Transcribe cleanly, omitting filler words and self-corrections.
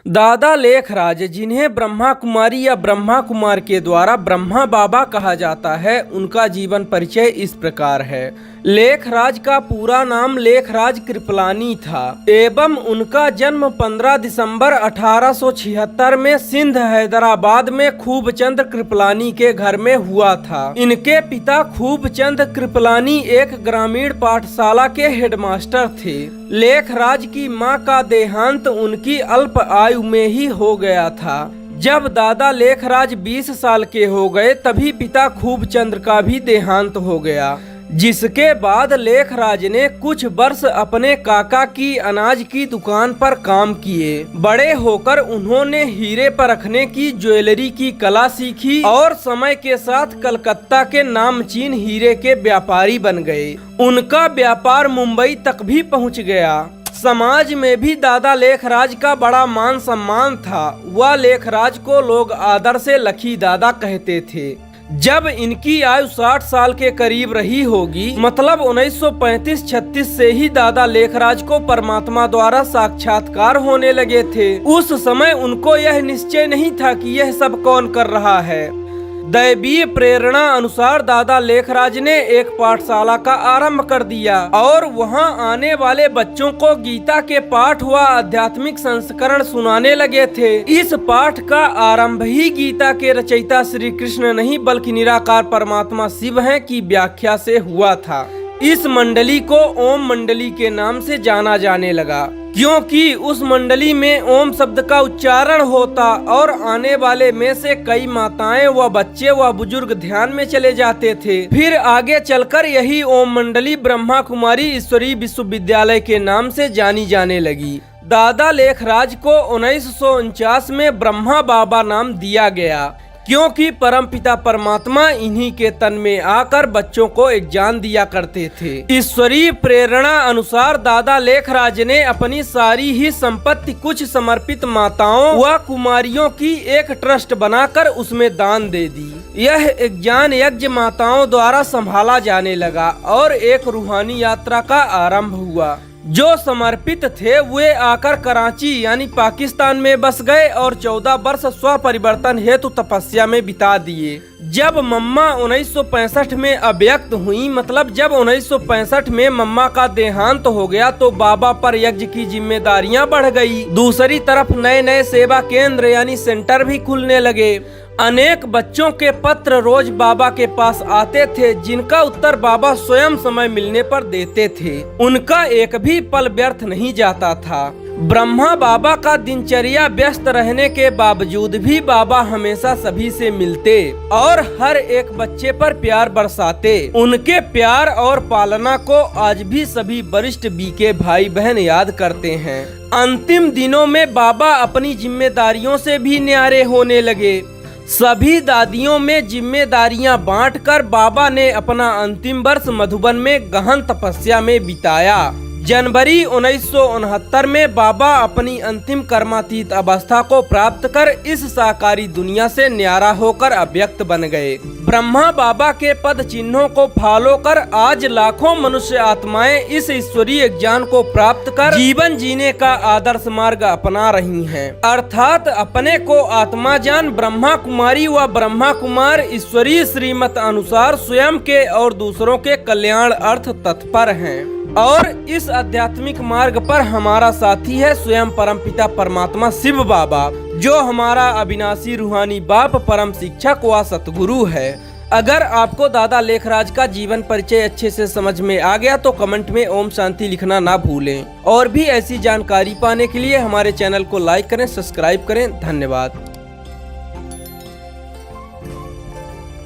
दादा लेखराज, जिन्हें ब्रह्मा कुमारी या ब्रह्मा कुमार के द्वारा ब्रह्मा बाबा कहा जाता है, उनका जीवन परिचय इस प्रकार है। लेखराज का पूरा नाम लेखराज कृपलानी था एवं उनका जन्म 15 दिसंबर 1876 में सिंध हैदराबाद में खूबचंद कृपलानी के घर में हुआ था। इनके पिता खूबचंद कृपलानी एक ग्रामीण पाठशाला के हेडमास्टर थे। लेखराज की मां का देहांत उनकी अल्प आयु में ही हो गया था। जब दादा लेखराज 20 साल के हो गए तभी पिता खूबचंद का भी देहांत हो गया, जिसके बाद लेखराज ने कुछ वर्ष अपने काका की अनाज की दुकान पर काम किए। बड़े होकर उन्होंने हीरे परखने की ज्वेलरी की कला सीखी और समय के साथ कलकत्ता के नामचीन हीरे के व्यापारी बन गए। उनका व्यापार मुंबई तक भी पहुंच गया। समाज में भी दादा लेखराज का बड़ा मान सम्मान था। वह लेखराज को लोग आदर से लखी दादा कहते थे। जब इनकी आयु 60 साल के करीब रही होगी, मतलब 1935-36 से ही दादा लेखराज को परमात्मा द्वारा साक्षात्कार होने लगे थे। उस समय उनको यह निश्चय नहीं था कि यह सब कौन कर रहा है। दैवीय प्रेरणा अनुसार दादा लेखराज ने एक पाठशाला का आरंभ कर दिया और वहां आने वाले बच्चों को गीता के पाठ व आध्यात्मिक संस्करण सुनाने लगे थे। इस पाठ का आरंभ ही गीता के रचयिता श्री कृष्ण नहीं बल्कि निराकार परमात्मा शिव हैं की व्याख्या से हुआ था। इस मंडली को ओम मंडली के नाम से जाना जाने लगा, क्योंकि उस मंडली में ओम शब्द का उच्चारण होता और आने वाले में से कई माताएं व बच्चे व बुजुर्ग ध्यान में चले जाते थे। फिर आगे चलकर यही ओम मंडली ब्रह्मा कुमारी ईश्वरीय विश्वविद्यालय के नाम से जानी जाने लगी। दादा लेखराज को 1949 में ब्रह्मा बाबा नाम दिया गया, क्योंकि परमपिता परमात्मा इन्हीं के तन में आकर बच्चों को एक जान दिया करते थे। ईश्वरीय प्रेरणा अनुसार दादा लेखराज ने अपनी सारी ही संपत्ति कुछ समर्पित माताओं व कुमारियों की एक ट्रस्ट बनाकर उसमें दान दे दी। यह एक ज्ञान यज्ञ माताओं द्वारा संभाला जाने लगा और एक रूहानी यात्रा का आरंभ हुआ। जो समर्पित थे वे आकर कराची यानी पाकिस्तान में बस गए और 14 वर्ष स्व परिवर्तन हेतु तपस्या में बिता दिए। जब मम्मा 1965 में अव्यक्त हुई, मतलब जब 1965 में मम्मा का देहांत हो गया, तो बाबा पर यज्ञ की जिम्मेदारियां बढ़ गई। दूसरी तरफ नए नए सेवा केंद्र यानी सेंटर भी खुलने लगे। अनेक बच्चों के पत्र रोज बाबा के पास आते थे, जिनका उत्तर बाबा स्वयं समय मिलने पर देते थे। उनका एक भी पल व्यर्थ नहीं जाता था। ब्रह्मा बाबा का दिनचर्या व्यस्त रहने के बावजूद भी बाबा हमेशा सभी से मिलते और हर एक बच्चे पर प्यार बरसाते। उनके प्यार और पालना को आज भी सभी वरिष्ठ बीके भाई बहन याद करते हैं। अंतिम दिनों में बाबा अपनी जिम्मेदारियों से भी न्यारे होने लगे। सभी दादियों में जिम्मेदारियां बांटकर बाबा ने अपना अंतिम वर्ष मधुबन में गहन तपस्या में बिताया। जनवरी 1969 में बाबा अपनी अंतिम कर्मातीत अवस्था को प्राप्त कर इस साकारी दुनिया से न्यारा होकर अव्यक्त बन गए। ब्रह्मा बाबा के पद चिन्हों को फॉलो कर आज लाखों मनुष्य आत्माएं इस ईश्वरीय ज्ञान को प्राप्त कर जीवन जीने का आदर्श मार्ग अपना रही हैं। अर्थात अपने को आत्मा जान ब्रह्मा कुमारी व ब्रह्मा कुमार ईश्वरीय श्रीमत अनुसार स्वयं के और दूसरों के कल्याण अर्थ तत्पर हैं। और इस आध्यात्मिक मार्ग पर हमारा साथी है स्वयं परमपिता परमात्मा शिव बाबा, जो हमारा अविनाशी रूहानी बाप, परम शिक्षक व सतगुरु है। अगर आपको दादा लेखराज का जीवन परिचय अच्छे से समझ में आ गया तो कमेंट में ओम शांति लिखना ना भूलें। और भी ऐसी जानकारी पाने के लिए हमारे चैनल को लाइक करें, सब्सक्राइब करें। धन्यवाद।